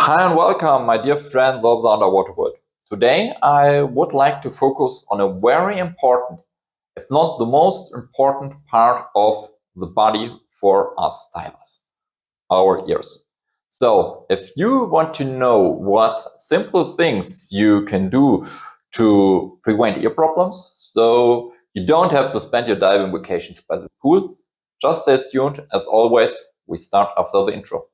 Hi and welcome, my dear friends of the underwater world. Today I would like to focus on a very important, if not the most important part of the body for us divers, our ears. So if you want to know what simple things you can do to prevent ear problems, so you don't have to spend your diving vacations by the pool, just stay tuned. As always, we start after the intro.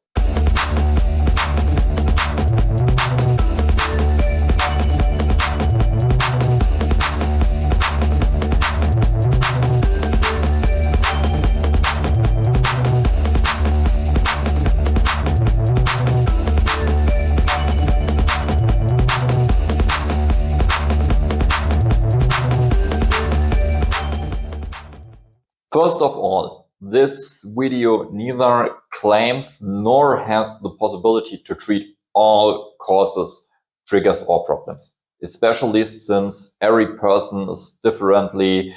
First of all, this video neither claims nor has the possibility to treat all causes, triggers, or problems, especially since every person is differently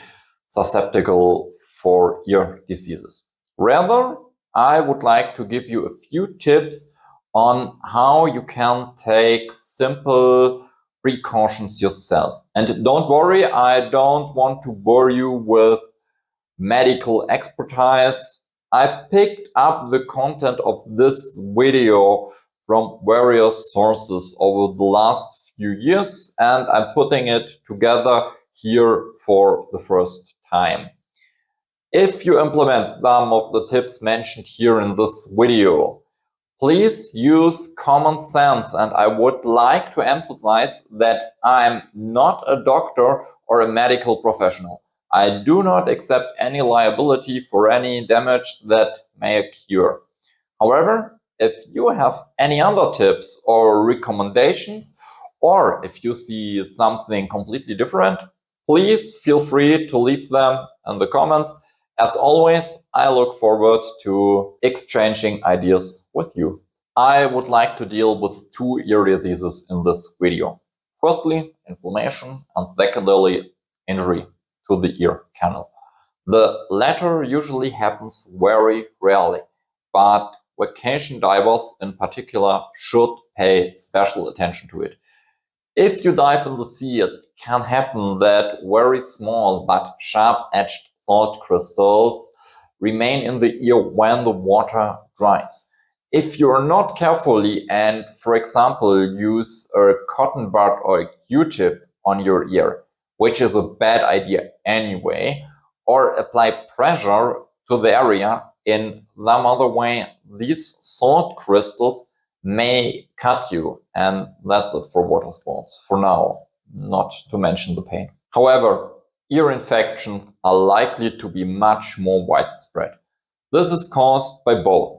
susceptible for ear diseases. Rather, I would like to give you a few tips on how you can take simple precautions yourself. And don't worry, I don't want to bore you with medical expertise. I've picked up the content of this video from various sources over the last few years, and I'm putting it together here for the first time. If you implement some of the tips mentioned here in this video, please use common sense, and I would like to emphasize that I'm not a doctor or a medical professional. I do not accept any liability for any damage that may occur. However, if you have any other tips or recommendations, or if you see something completely different, please feel free to leave them in the comments. As always, I look forward to exchanging ideas with you. I would like to deal with two ear diseases in this video. Firstly, inflammation, and secondly, injury to the ear canal. The latter usually happens very rarely, but vacation divers in particular should pay special attention to it. If you dive in the sea, it can happen that very small but sharp-edged salt crystals remain in the ear when the water dries. If you are not carefully and, for example, use a cotton bud or a Q-tip on your ear, which is a bad idea anyway, or apply pressure to the area in some other way, these salt crystals may cut you, and that's it for water sports for now, not to mention the pain. However, ear infections are likely to be much more widespread. This is caused by both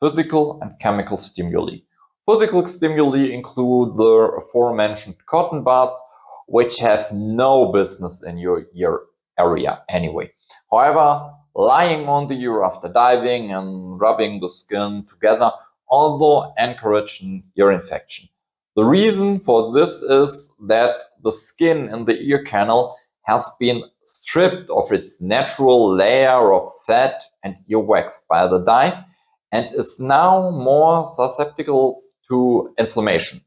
physical and chemical stimuli. Physical stimuli include the aforementioned cotton buds, which have no business in your ear area anyway. However, lying on the ear after diving and rubbing the skin together although encourage an ear infection. The reason for this is that the skin in the ear canal has been stripped of its natural layer of fat and earwax by the dive and is now more susceptible to inflammation.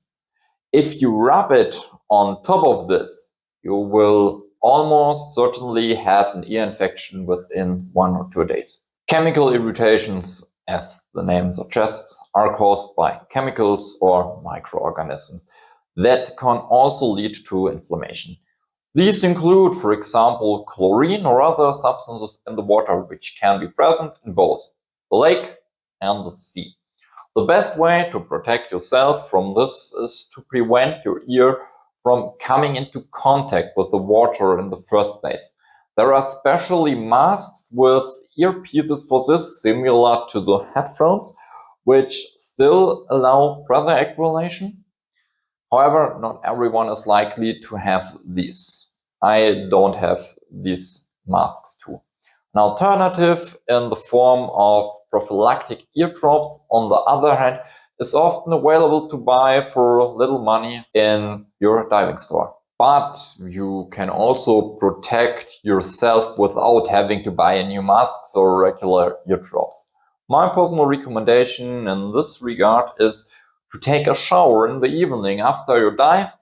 If you rub it on top of this, you will almost certainly have an ear infection within 1 or 2 days. Chemical irritations, as the name suggests, are caused by chemicals or microorganisms that can also lead to inflammation. These include, for example, chlorine or other substances in the water which can be present in both the lake and the sea. The best way to protect yourself from this is to prevent your ear from coming into contact with the water in the first place. There are specially masks with earpieces for this, similar to the headphones, which still allow breath circulation. However, not everyone is likely to have these. I don't have these masks too. An alternative in the form of prophylactic ear drops, on the other hand, is often available to buy for little money in your diving store. But you can also protect yourself without having to buy new masks or regular ear drops. My personal recommendation in this regard is to take a shower in the evening after your dive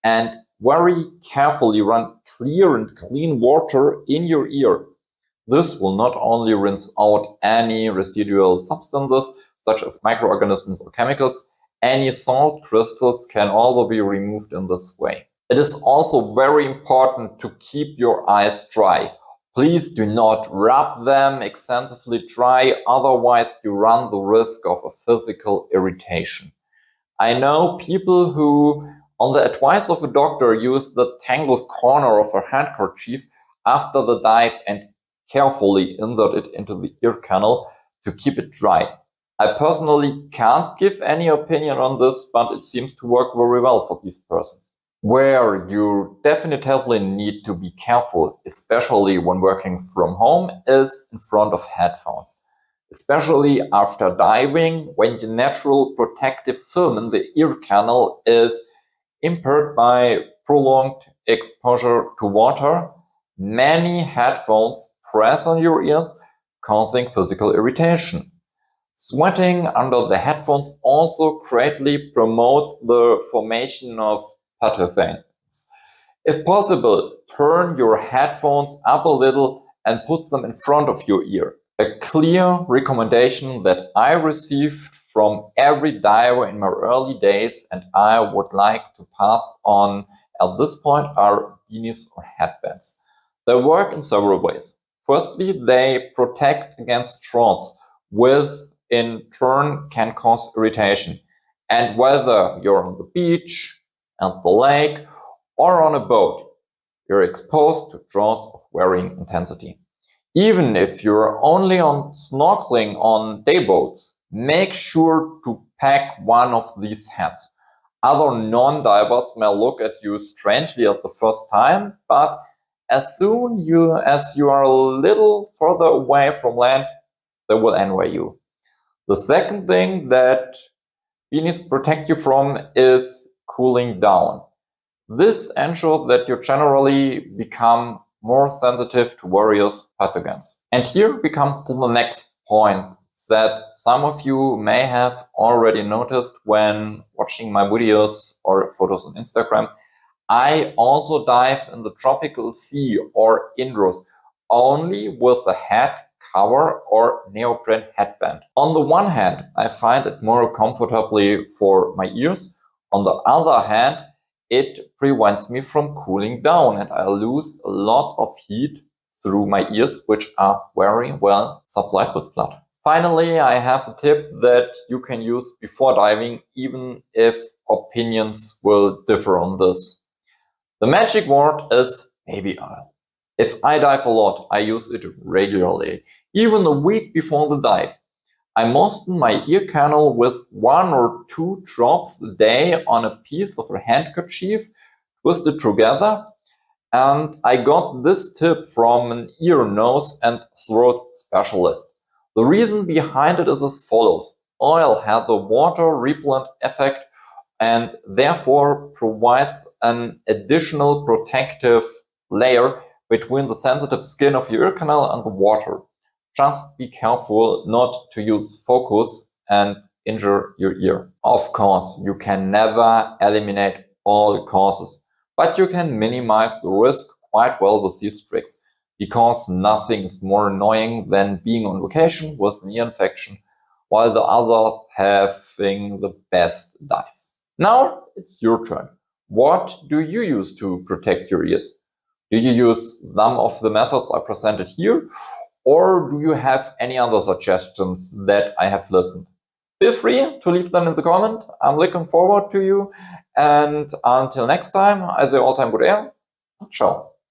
and very carefully run clear and clean water in your ear. This will not only rinse out any residual substances such as microorganisms or chemicals, any salt crystals can also be removed in this way. It is also very important to keep your eyes dry. Please do not rub them extensively dry, otherwise you run the risk of a physical irritation. I know people who, on the advice of a doctor, use the tangled corner of a handkerchief after the dive and carefully insert it into the ear canal to keep it dry. I personally can't give any opinion on this, but it seems to work very well for these persons. Where you definitely need to be careful, especially when working from home, is in front of headphones. Especially after diving, when the natural protective film in the ear canal is impaired by prolonged exposure to water, many headphones press on your ears, causing physical irritation. Sweating under the headphones also greatly promotes the formation of pathogens. If possible, turn your headphones up a little and put them in front of your ear. A clear recommendation that I received from every diver in my early days and I would like to pass on at this point are beanies or headbands. They work in several ways. Firstly, they protect against draughts, which in turn can cause irritation. And whether you're on the beach, at the lake, or on a boat, you're exposed to draughts of varying intensity. Even if you're only on snorkeling on day boats, make sure to pack one of these hats. Other non-divers may look at you strangely at the first time, but as soon as you are a little further away from land, they will envy you. The second thing that beanies protect you from is cooling down. This ensures that you generally become more sensitive to various pathogens. And here we come to the next point that some of you may have already noticed when watching my videos or photos on Instagram. I also dive in the tropical sea or indoors only with a head cover or neoprene headband. On the one hand, I find it more comfortably for my ears. On the other hand, it prevents me from cooling down and I lose a lot of heat through my ears, which are very well supplied with blood. Finally, I have a tip that you can use before diving, even if opinions will differ on this. The magic word is baby oil. If I dive a lot, I use it regularly, even a week before the dive. I moisten my ear canal with 1 or 2 drops a day on a piece of a handkerchief, twisted together, and I got this tip from an ear, nose and throat specialist. The reason behind it is as follows. Oil has a water repellent effect and therefore provides an additional protective layer between the sensitive skin of your ear canal and the water. Just be careful not to use focus and injure your ear. Of course, you can never eliminate all causes, but you can minimize the risk quite well with these tricks, because nothing is more annoying than being on vacation with an ear infection while the others having the best dives. Now it's your turn. What do you use to protect your ears? Do you use some of the methods I presented here? Or do you have any other suggestions that I have listened? Feel free to leave them in the comment. I'm looking forward to you. And until next time, I say all time good air. Ciao.